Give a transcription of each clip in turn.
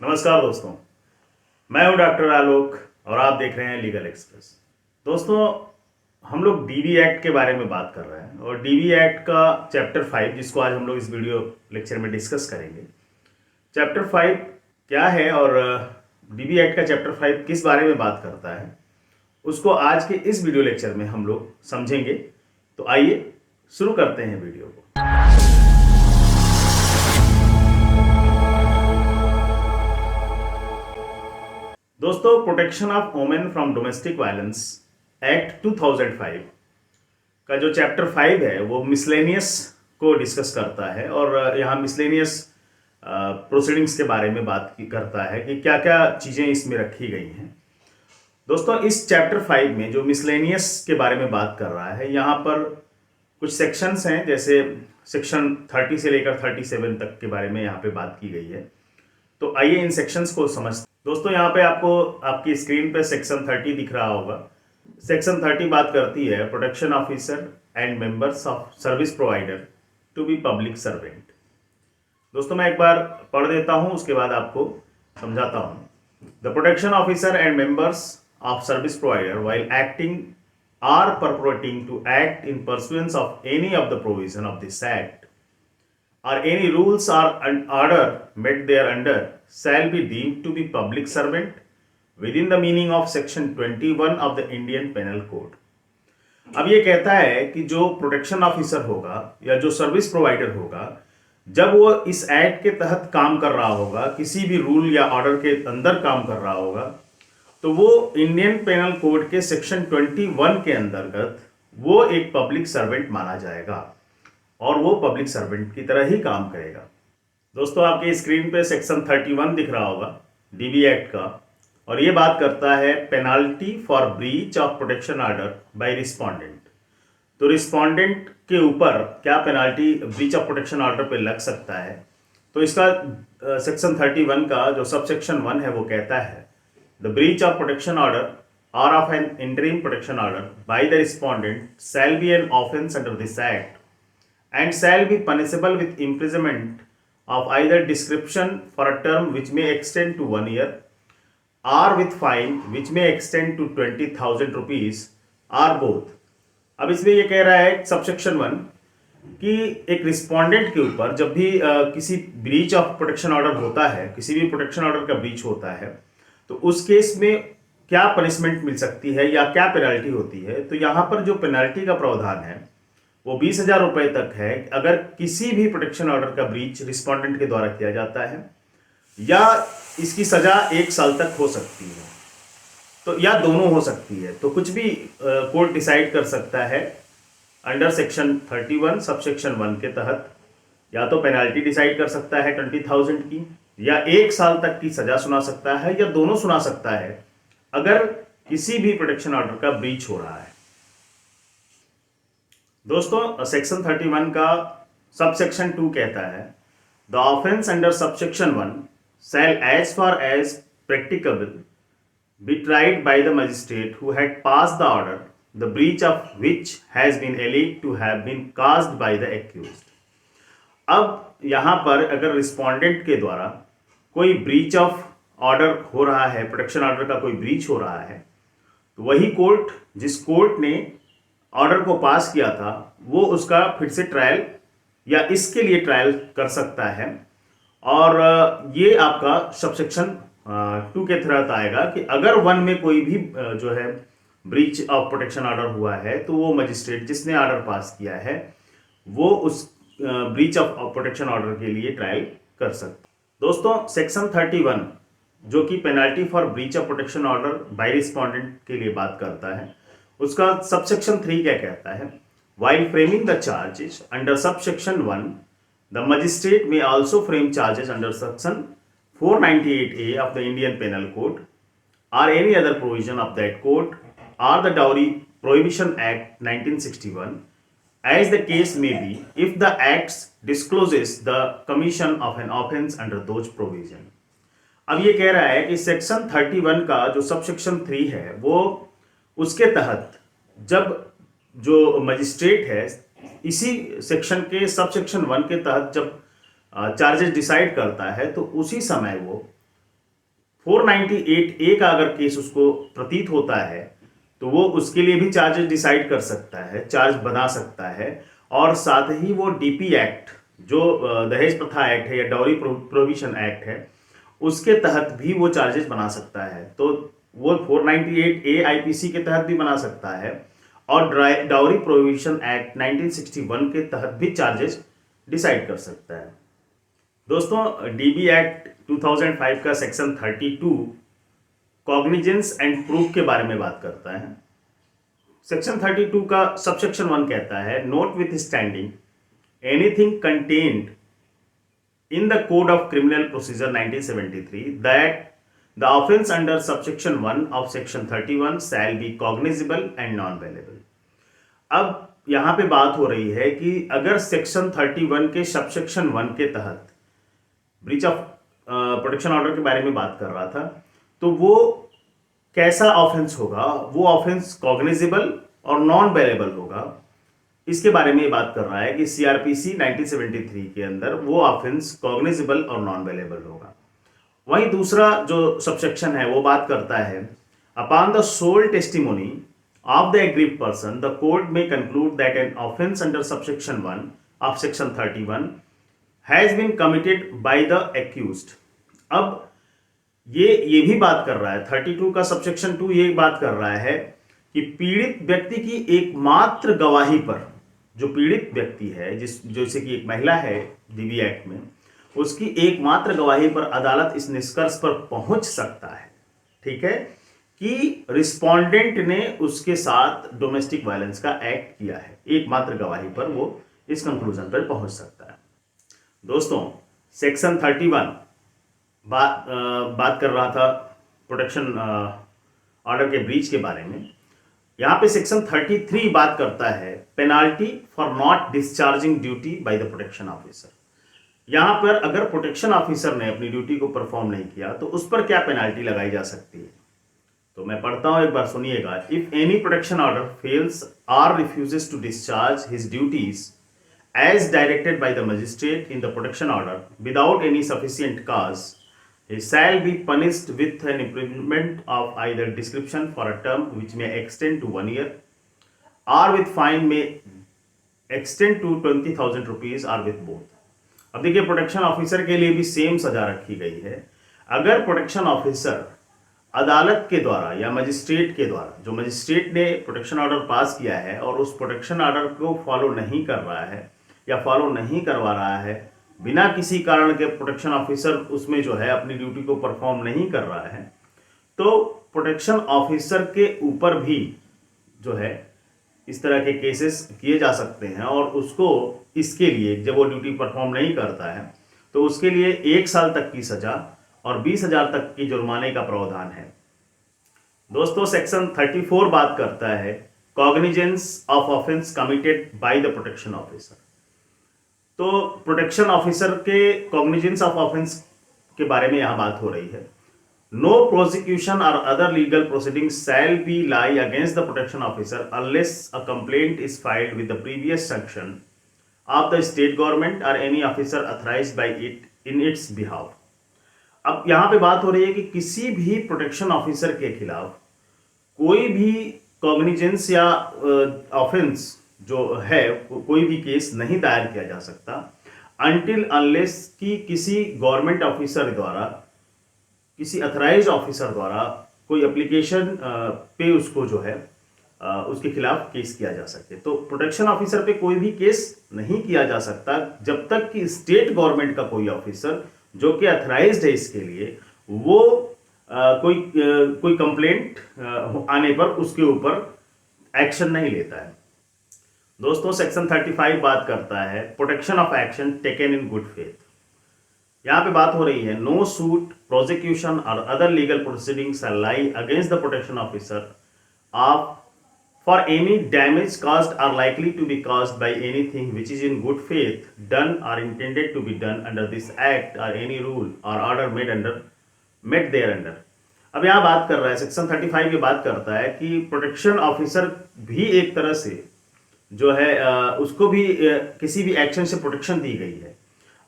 नमस्कार दोस्तों, मैं हूं डॉक्टर आलोक और आप देख रहे हैं लीगल एक्सप्रेस। दोस्तों, हम लोग डीवी एक्ट के बारे में बात कर रहे हैं और डीवी एक्ट का चैप्टर 5 जिसको आज हम लोग इस वीडियो लेक्चर में डिस्कस करेंगे। चैप्टर 5 क्या है और डीवी एक्ट का चैप्टर 5 किस बारे में बात करता है उसको आज के इस वीडियो लेक्चर में हम लोग समझेंगे। तो आइए शुरू करते हैं वीडियो को। दोस्तों, protection of women from domestic violence act 2005 का जो चैप्टर 5 है वो मिसलेनियस को डिस्कस करता है और यहाँ मिसलेनियस प्रोसीडिंग्स के बारे में बात करता है कि क्या क्या चीज़ें इसमें रखी गई हैं। दोस्तों, इस चैप्टर 5 में जो मिसलेनियस के बारे में बात कर रहा है, यहाँ पर कुछ सेक्शंस हैं, जैसे सेक्शन 30 से लेकर 37 तक के बारे में यहाँ पे बात की गई है। तो आइए इन सेक्शंस को समझते। दोस्तों, यहाँ पे आपको आपकी स्क्रीन पे सेक्शन 30 दिख रहा होगा। सेक्शन 30 बात करती है protection officer and members of service provider to be public servant. दोस्तों, मैं एक बार पढ़ देता हूँ, उसके बाद आपको समझाता हूँ। The protection officer and members of service provider while acting or purporting to act in pursuance of any of the provision of this act or any rules or order made thereunder shall be deemed to be public servant within the meaning of section 21 of the Indian Penal Code। अब ये कहता है कि जो protection officer होगा या जो service provider होगा, जब वो इस एक्ट के तहत काम कर रहा होगा, किसी भी रूल या ऑर्डर के अंदर काम कर रहा होगा, तो वो इंडियन पेनल कोड के सेक्शन 21 के अंतर्गत वो एक पब्लिक सर्वेंट माना जाएगा और वो पब्लिक सर्वेंट की तरह ही काम करेगा। दोस्तों, आपकी स्क्रीन पे सेक्शन 31 दिख रहा होगा डीवी एक्ट का, और ये बात करता है penalty for breach of protection order by respondent. तो रिस्पोंडेंट के ऊपर क्या penalty breach of protection order पे लग सकता है। तो इसका सेक्शन 31 का जो सब सेक्शन 1 है वो कहता है the breach of protection order or of an interim protection order by the respondent shall be an offence under this act and shall be punishable with imprisonment of either description for a term which may extend to 1 year or with fine which may extend to 20,000 rupees or both। अब इसमें ये कह रहा है subsection 1 कि एक respondent के ऊपर जब भी किसी ब्रीच ऑफ प्रोटेक्शन ऑर्डर होता है, किसी भी प्रोटेक्शन ऑर्डर का ब्रीच होता है, तो उस केस में क्या पनिशमेंट मिल सकती है या क्या पेनल्टी होती है। तो यहाँ पर जो पेनल्टी का प्रावधान है वो 20,000 रुपये तक है अगर किसी भी प्रोटेक्शन ऑर्डर का ब्रीच रिस्पोंडेंट के द्वारा किया जाता है, या इसकी सजा 1 साल तक हो सकती है, तो या दोनों हो सकती है। तो कुछ भी कोर्ट डिसाइड कर सकता है अंडर सेक्शन 31 सब सेक्शन 1 के तहत। या तो पेनल्टी डिसाइड कर सकता है 20,000 की, या 1 साल तक की सजा सुना सकता है, या दोनों सुना सकता है अगर किसी भी प्रोटेक्शन ऑर्डर का ब्रीच हो रहा है। दोस्तों, सेक्शन 31 का सब सेक्शन 2 कहता है the offence under subsection 1 shall as far as practicable be tried by the magistrate who had passed the order the breach of which has been alleged to have been caused by the accused. अब यहाँ पर अगर respondent के द्वारा कोई breach of order हो रहा है, प्रोटेक्शन ऑर्डर का कोई ब्रीच हो रहा है, तो वही कोर्ट जिस कोर्ट ने ऑर्डर को पास किया था वो उसका फिर से ट्रायल या इसके लिए ट्रायल कर सकता है। और ये आपका सबसेक्शन 2 के तहत आएगा कि अगर 1 में कोई भी जो है ब्रीच ऑफ प्रोटेक्शन ऑर्डर हुआ है, तो वो मजिस्ट्रेट जिसने ऑर्डर पास किया है वो उस ब्रीच ऑफ प्रोटेक्शन ऑर्डर के लिए ट्रायल कर सकता है। दोस्तों, सेक्शन 31 जो कि penalty for breach of protection order by respondent के लिए बात करता है, उसका सबसेक्शन 3 क्या कहता है while framing the charges under subsection 1 the magistrate may also frame charges under section 498A of the Indian penal code or any other provision of that code or the dowry prohibition act 1961 as the case may be if the acts discloses the commission of an offence under those provision। अब ये कह रहा है कि section 31 का जो subsection 3 है वो उसके तहत जब जो मजिस्ट्रेट है इसी सेक्शन के सबसेक्शन 1 के तहत जब चार्जेस डिसाइड करता है, तो उसी समय वो 498 ए का अगर केस उसको प्रतीत होता है तो वो उसके लिए भी चार्जेस डिसाइड कर सकता है, चार्ज बना सकता है। और साथ ही वो डीपी एक्ट, जो दहेज प्रथा एक्ट है या डाउरी प्रोहिबिशन एक्ट है, उसके तहत भी वो चार्जेस बना सकता है। तो वो 498 ए आईपीसी के तहत भी बना सकता है और डाउरी प्रोहिबिशन एक्ट 1961 के तहत भी चार्जेस डिसाइड कर सकता है। दोस्तों, डीबी एक्ट 2005 का सेक्शन 32 कॉग्निजेंस एंड प्रूफ के बारे में बात करता है। सेक्शन 32 का सबसेक्शन 1 कहता है, note with standing anything contained in the Code of Criminal Procedure 1973 that the offence under subsection 1 of section 31 shall be cognizable and non-bailable। अब यहां पे बात हो रही है कि अगर सेक्शन 31 के सबसेक्शन 1 के तहत ब्रीच ऑफ प्रोटेक्शन ऑर्डर के बारे में बात कर रहा था, तो वो कैसा ऑफेंस होगा, वो ऑफेंस कॉग्निजेबल और नॉन बेलेबल होगा, इसके बारे में बात कर रहा है कि सीआरपीसी 1973 के अंदर वो ऑफेंस कॉग्निजेबल और नॉन बेलेबल होगा। वहीं दूसरा जो सबसेक्शन है वो बात करता है, upon the sole testimony of the aggrieved person the court may conclude that an offence under subsection 1 of section 31 has been committed by the accused. अब ये भी बात कर रहा है, 32 का सबसेक्शन 2 ये बात कर रहा है कि पीड़ित व्यक्ति की एकमात्र गवाही पर, जो पीड़ित व्यक्ति है, जैसे कि एक महिला है डीबी एक्ट में, उसकी एकमात्र गवाही पर अदालत इस निष्कर्ष पर पहुंच सकता है, ठीक है, कि रिस्पोंडेंट ने उसके साथ डोमेस्टिक वायलेंस का एक्ट किया है। एकमात्र गवाही पर वो इस कंक्लूजन पर पहुंच सकता है। दोस्तों, सेक्शन 31 बात कर रहा था प्रोटेक्शन ऑर्डर के ब्रीच के बारे में। यहां पे सेक्शन 33 बात करता है penalty for not discharging duty bye the protection officer. यहां पर अगर प्रोटेक्शन ऑफिसर ने अपनी ड्यूटी को परफॉर्म नहीं किया तो उस पर क्या पेनाल्टी लगाई जा सकती है, तो मैं पढ़ता हूं, एक बार सुनिएगा। If any protection order fails or refuses to discharge his duties as directed by the magistrate in the protection order without any sufficient cause, he shall be punished with an imprisonment of either description for a term which may extend to 1 year or with fine may extend to 20,000 rupees or with both। अब देखिए, protection officer के लिए भी same सजा रखी गई है। अगर प्रोटेक्शन ऑफिसर अदालत के द्वारा या मजिस्ट्रेट के द्वारा, जो मजिस्ट्रेट ने प्रोटेक्शन ऑर्डर पास किया है और उस प्रोटेक्शन ऑर्डर को फॉलो नहीं कर रहा है या फॉलो नहीं करवा रहा है, बिना किसी कारण के प्रोटेक्शन ऑफिसर उसमें जो है अपनी ड्यूटी को परफॉर्म नहीं कर रहा है, तो प्रोटेक्शन ऑफिसर के ऊपर भी जो है इस तरह के केसेस किए जा सकते हैं और उसको इसके लिए, जब वो ड्यूटी परफॉर्म नहीं करता है तो उसके लिए 1 साल तक की सजा और 20,000 तक की जुर्माने का प्रावधान है। दोस्तों, सेक्शन 34 बात करता है cognizance of offence committed by the protection officer. तो प्रोटेक्शन ऑफिसर के कॉग्निजेंस ऑफ ऑफेंस के बारे में यहां बात हो रही है। नो प्रोसिक्यूशन और other legal proceedings shall be lie against the protection officer unless a complaint is filed with the previous section of the state government or any officer authorized by it in its behalf. अब यहां पे बात हो रही है कि किसी भी प्रोटेक्शन ऑफिसर के खिलाफ कोई भी कॉग्निजेंस या ऑफेंस जो है, कोई भी केस नहीं दायर किया जा सकता अनटिल अनलेस कि किसी गवर्नमेंट ऑफिसर द्वारा, किसी अथराइज्ड ऑफिसर द्वारा कोई एप्लीकेशन पे उसको जो है उसके खिलाफ केस किया जा सके। तो प्रोटेक्शन ऑफिसर पे कोई भी केस नहीं किया जा सकता जब तक कि स्टेट गवर्नमेंट का कोई ऑफिसर जो कि अथराइज्ड है इसके लिए, वो कोई कंप्लेंट आने पर उसके ऊपर एक्शन नहीं लेता है। दोस्तों, सेक्शन 35 बात करता है protection of action taken in good faith. यहां पे बात हो रही है नो सूट, प्रोसिक्यूशन और other legal proceedings are lie against the protection officer of for any damage caused or likely to be caused by anything which is in good faith done or intended to be done under this act or any rule or order made thereunder। अब यहां बात कर रहा है, section 35 ये बात करता है कि प्रोटेक्शन ऑफिसर भी एक तरह से जो है उसको भी किसी भी एक्शन से प्रोटेक्शन दी गई है।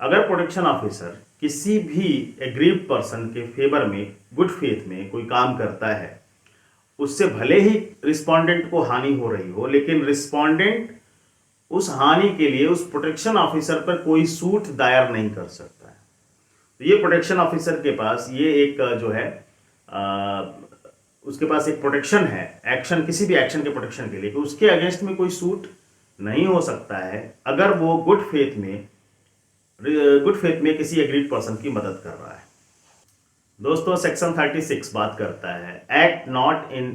अगर प्रोटेक्शन ऑफिसर किसी भी एग्रीव्ड पर्सन के फेवर में गुड फेथ में कोई काम करता है, उससे भले ही रिस्पोंडेंट को हानि हो रही हो, लेकिन रिस्पोंडेंट उस हानि के लिए उस प्रोटेक्शन ऑफिसर पर कोई सूट दायर नहीं कर सकता है। तो ये प्रोटेक्शन ऑफिसर के पास ये एक जो है उसके पास एक प्रोटेक्शन है, एक्शन, किसी भी एक्शन के प्रोटेक्शन के लिए, कि उसके अगेंस्ट में कोई सूट नहीं हो सकता है अगर वो गुड फेथ में किसी एग्रीड पर्सन की मदद कर रहा है। दोस्तों सेक्शन 36 बात करता है act not in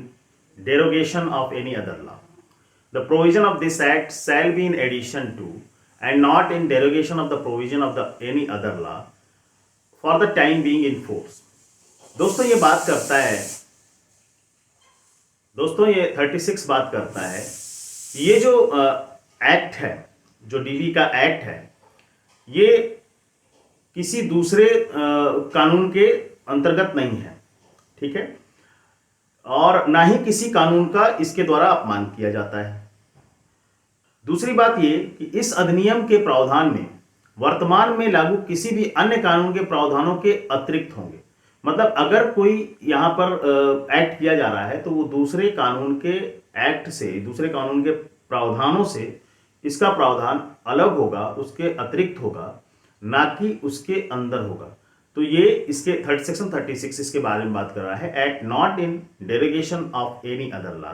derogation of any other law. The provision of this act shall be in addition to and not in derogation of the provision of the any other law for the time being in force. दोस्तों ये बात करता है, दोस्तों ये 36 बात करता है, ये जो एक्ट है, जो डीवी का एक्ट है, ये किसी दूसरे कानून के अंतर्गत नहीं है, ठीक है, और ना ही किसी कानून का इसके द्वारा अपमान किया जाता है। दूसरी बात ये कि इस अधिनियम के प्रावधान में वर्तमान में लागू किसी भी अन्य कानून के प्रावधानों के अतिरिक्त होंगे। मतलब अगर कोई यहां पर एक्ट किया जा रहा है तो वो दूसरे कानून के एक्ट से, दूसरे कानून के प्रावधानों से इसका प्रावधान अलग होगा, उसके अतिरिक्त होगा, ना कि उसके अंदर होगा। तो ये इसके सेक्शन 36 इसके बारे में बात कर रहा है, act not in derogation of any other law.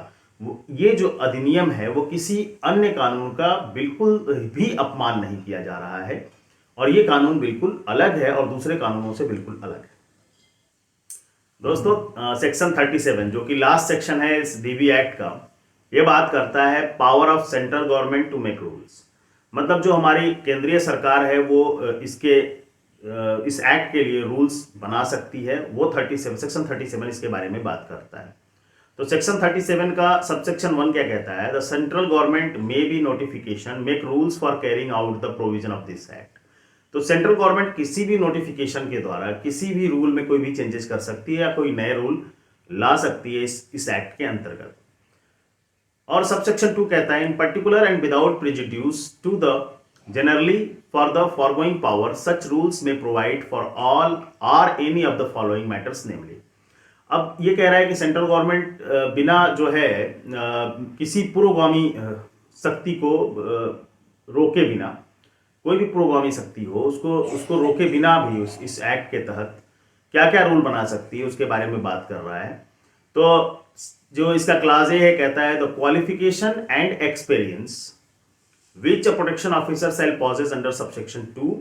ये जो अधिनियम है वो किसी अन्य कानून का बिल्कुल भी अपमान नहीं किया जा रहा है, और ये कानून बिल्कुल अलग है और दूसरे कानूनों से बिल्कुल अलग है। दोस्तों सेक्शन 37 जो कि लास्ट सेक्शन है इस डीवी एक्ट का, ये बात करता है power of central government to make rules. मतलब जो हमारी केंद्रीय सरकार है वो इस एक्ट के लिए रूल्स बना सकती है, वो 37 सेक्शन 37 इसके बारे में बात करता है। तो सेक्शन 37 का सबसेक्शन 1 क्या कहता है, the central government may be notification make rules for carrying out the provision of this act. तो सेंट्रल गवर्नमेंट किसी भी नोटिफिकेशन के द्वारा किसी भी रूल में कोई भी चेंजेस कर सकती है या कोई नए रूल ला सकती है इस एक्ट के अंतर्गत। और सबसेक्शन 2 कहता है in particular and without prejudice to the generally for the foregoing power such rules may provide for all or any of the following matters namely. अब ये कह रहा है कि सेंट्रल गवर्नमेंट बिना जो है किसी पुरोगामी शक्ति को रोके बिना, कोई भी पुरोगामी शक्ति हो उसको रोके बिना भी इस एक्ट के तहत क्या क्या रूल बना सकती है उसके बारे में बात कर रहा है। तो जो इसका क्लास ए है कहता है the qualification and experience which a protection officer shall possess under subsection 2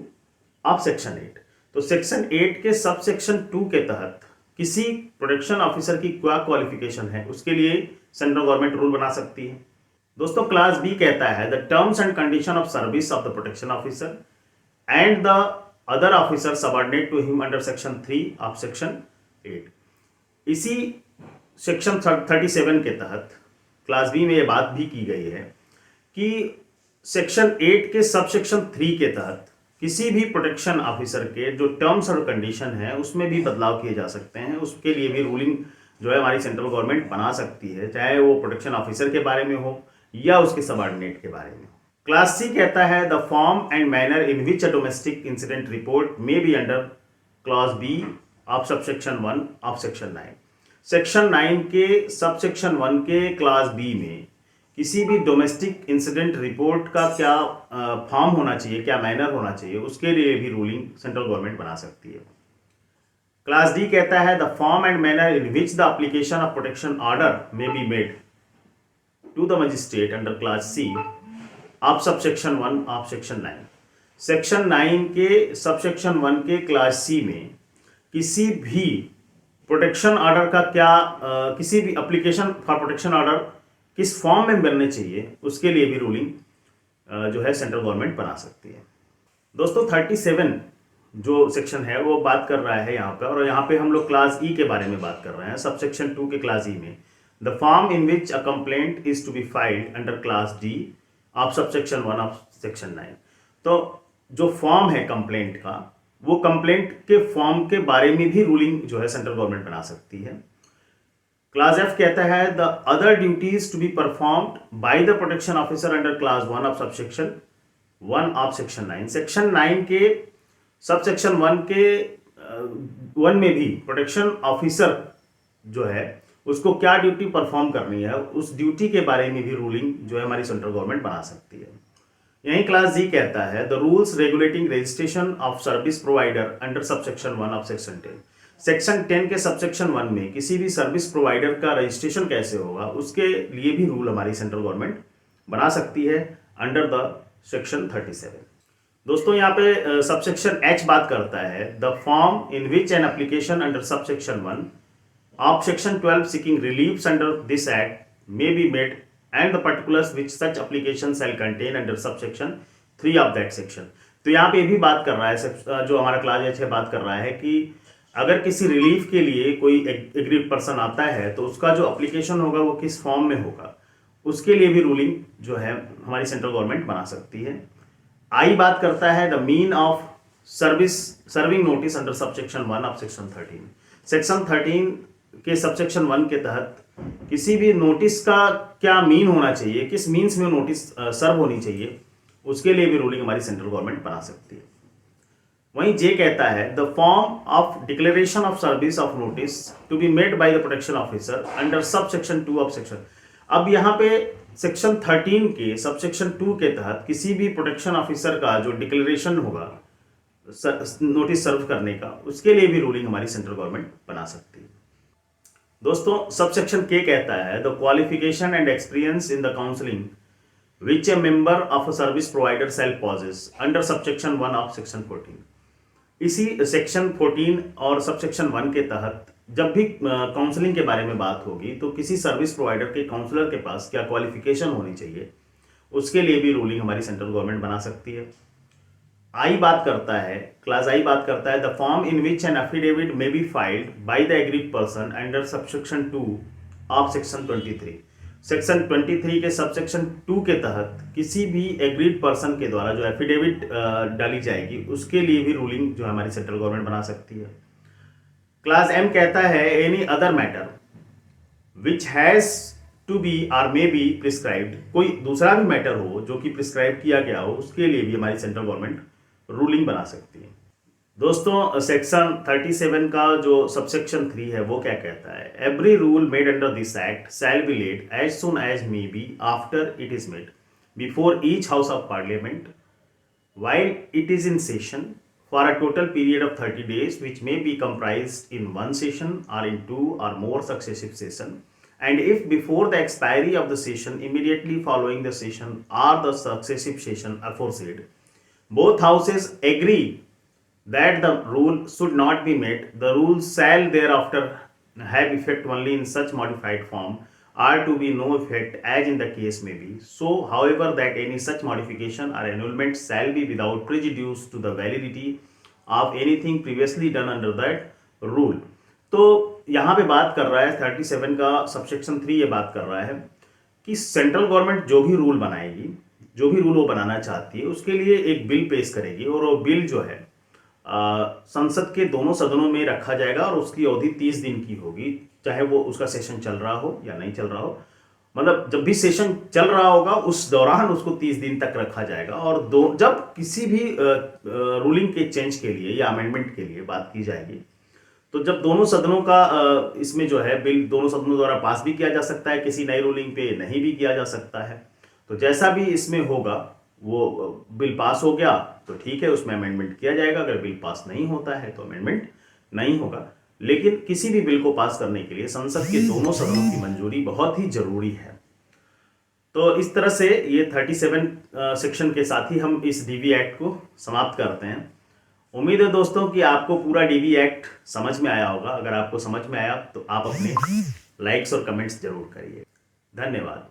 of section 8। तो सेक्शन 8 के सबसेक्शन 2 के तहत किसी प्रोटेक्शन ऑफिसर की क्या क्वालिफिकेशन है उसके लिए सेंट्रल गवर्नमेंट रूल बना सकती है। दोस्तों क्लास बी कहता है the terms and condition of service of the protection officer and the other officer subordinate to him under section 3 of section 8। इसी सेक्शन 37 के तहत क्लास बी में यह बात भी की गई है कि सेक्शन 8 के सबसेक्शन 3 के तहत किसी भी प्रोटेक्शन ऑफिसर के जो टर्म्स और कंडीशन है उसमें भी बदलाव किए जा सकते हैं। उसके लिए भी रूलिंग जो है हमारी सेंट्रल गवर्नमेंट बना सकती है, चाहे वो प्रोटेक्शन ऑफिसर के बारे में हो या उसके सबऑर्डिनेट के बारे में। क्लास सी कहता है the form and manner in which a domestic incident report may be under clause B of subsection 1 of section 9। Section 9 के सबसेक्शन 1 के क्लास बी में किसी भी डोमेस्टिक इंसिडेंट रिपोर्ट का क्या फॉर्म होना चाहिए, क्या मैनर होना चाहिए, उसके लिए भी रूलिंग सेंट्रल गवर्नमेंट बना सकती है। क्लास डी कहता है the form and manner in which the application of protection order may be made to the magistrate under class C of subsection 1 of section 9। Section 9 के सबसेक्शन 1 के class C में किसी भी प्रोटेक्शन ऑर्डर का क्या किसी भी एप्लीकेशन फॉर प्रोटेक्शन ऑर्डर किस फॉर्म में बनने चाहिए उसके लिए भी रूलिंग जो है सेंट्रल गवर्नमेंट बना सकती है। दोस्तों 37 जो सेक्शन है वो बात कर रहा है यहाँ पे, और यहाँ पे हम लोग क्लास ई के बारे में बात कर रहे हैं। सबसेक्शन 2 के क्लास ई में the form in which a complaint is to be filed under class D of subsection 1 of section 9। तो जो फॉर्म है कंप्लेंट का, वो कंप्लेंट के फॉर्म के बारे में भी रूलिंग जो है सेंट्रल गवर्नमेंट बना सकती है। क्लास एफ कहता है the other duties to be performed by the protection officer under class 1 of subsection 1 of section 9। Section 9 के सब सेक्शन 1 के 1 में भी प्रोटेक्शन ऑफिसर जो है उसको क्या ड्यूटी परफॉर्म करनी है, उस ड्यूटी के बारे में भी रूलिंग जो है हमारी सेंट्रल गवर्नमेंट बना सकती है। यही क्लास जी कहता है the rules regulating registration of service provider under subsection 1 of section 10। Section 10 के सबसेक्शन 1 में किसी भी सर्विस प्रोवाइडर का रजिस्ट्रेशन कैसे होगा उसके लिए भी रूल हमारी सेंट्रल गवर्नमेंट बना सकती है अंडर द सेक्शन 37। दोस्तों यहाँ पे सबसेक्शन एच बात करता है the form in which an application under subsection 1 of section 12 seeking reliefs under this act may be made and the particulars which such application shall contain under subsection 3 of that section। तो यहाँ पे भी बात कर रहा है, जो हमारा क्लास एच है बात कर रहा है कि अगर किसी रिलीफ के लिए कोई एग्रीड पर्सन आता है तो उसका जो एप्लीकेशन होगा वो किस फॉर्म में होगा, उसके लिए भी रूलिंग जो है हमारी सेंट्रल गवर्नमेंट बना सकती है। आई बात करता है the mean of serving notice under subsection 1 of section 13। Section 13 के सबसेक्शन 1 के तहत किसी भी नोटिस का क्या मीन होना चाहिए, किस मीन्स में नोटिस सर्व होनी चाहिए, उसके लिए भी रूलिंग हमारी सेंट्रल गवर्नमेंट बना सकती है। वहीं जे कहता है the form of declaration of service of notice to be made by the protection officer under sub section 2 of section. अब यहाँ पे सेक्शन 13 के सबसेक्शन 2 के तहत किसी भी प्रोटेक्शन ऑफिसर का जो डिक्लेरेशन होगा नोटिस सर्व करने का, उसके लिए भी रूलिंग हमारी सेंट्रल गवर्नमेंट बना सकती है। दोस्तों सबसेक्शन के कहता है the qualification and experience in the counselling which a member of a service provider shall possess under subsection 1 of section 14। इसी सेक्शन 14 और सबसेक्शन 1 के तहत जब भी काउंसलिंग के बारे में बात होगी तो किसी सर्विस प्रोवाइडर के काउंसलर के पास क्या क्वालिफिकेशन होनी चाहिए, उसके लिए भी रूलिंग हमारी सेंट्रल गवर्नमेंट बना सकती है। आई बात करता है, क्लास आई बात करता है the form in which an affidavit may be filed by the agreed person under subsection 2 of section 23। Section 23 के सबसेक्शन 2 के तहत किसी भी एग्रीड पर्सन के द्वारा जो एफिडेविट डाली जाएगी उसके लिए भी रूलिंग जो हमारी सेंट्रल गवर्नमेंट बना सकती है। क्लास एम कहता है any other matter which has to be और मे बी प्रिस्क्राइब्ड, कोई दूसरा भी मैटर हो जो कि प्रिस्क्राइब किया गया हो, उसके लिए भी हमारी सेंट्रल गवर्नमेंट रूलिंग बना सकती है। दोस्तों सेक्शन 37 का जो सबसेक्शन 3 है वो क्या कहता है every rule made under this act shall be laid as soon as may be after it is made before each house of parliament while it is in session for a total period of 30 days which may be comprised in one session or in 2 or more successive session, and if before the expiry of the session immediately following the session or the successive session aforesaid both houses agree that the rule should not be made, the rules shall thereafter have effect only in such modified form are to be no effect as in the case may be. So, however, that any such modification or annulment shall be without prejudice to the validity of anything previously done under that rule. तो यहाँ पे बात कर रहा है 37 का subsection 3 ये बात कर रहा है कि सेंट्रल गवर्नमेंट जो भी रूल बनाएगी, जो भी रूल वो बनाना चाहती है, उसके लिए एक बिल पेश करेगी और वो बिल जो है संसद के दोनों सदनों में रखा जाएगा और उसकी अवधि 30 दिन की होगी, चाहे वो उसका सेशन चल रहा हो या नहीं चल रहा हो। मतलब जब भी सेशन चल रहा होगा उस दौरान उसको 30 दिन तक रखा जाएगा। और जब किसी भी रूलिंग के चेंज के लिए या अमेंडमेंट के लिए बात की जाएगी तो जब दोनों सदनों का इसमें जो है बिल दोनों सदनों द्वारा पास भी किया जा सकता है, किसी नई रूलिंग पे नहीं भी किया जा सकता है। तो जैसा भी इसमें होगा वो बिल पास हो गया तो ठीक है, उसमें अमेंडमेंट किया जाएगा। अगर बिल पास नहीं होता है तो अमेंडमेंट नहीं होगा। लेकिन किसी भी बिल को पास करने के लिए संसद के दोनों सदनों की मंजूरी बहुत ही जरूरी है। तो इस तरह से ये 37 सेक्शन के साथ ही हम इस डीवी एक्ट को समाप्त करते हैं। उम्मीद है दोस्तों कि आपको पूरा डीवी एक्ट समझ में आया होगा। अगर आपको समझ में आया तो आप अपने लाइक्स और कमेंट्स जरूर करिए। धन्यवाद।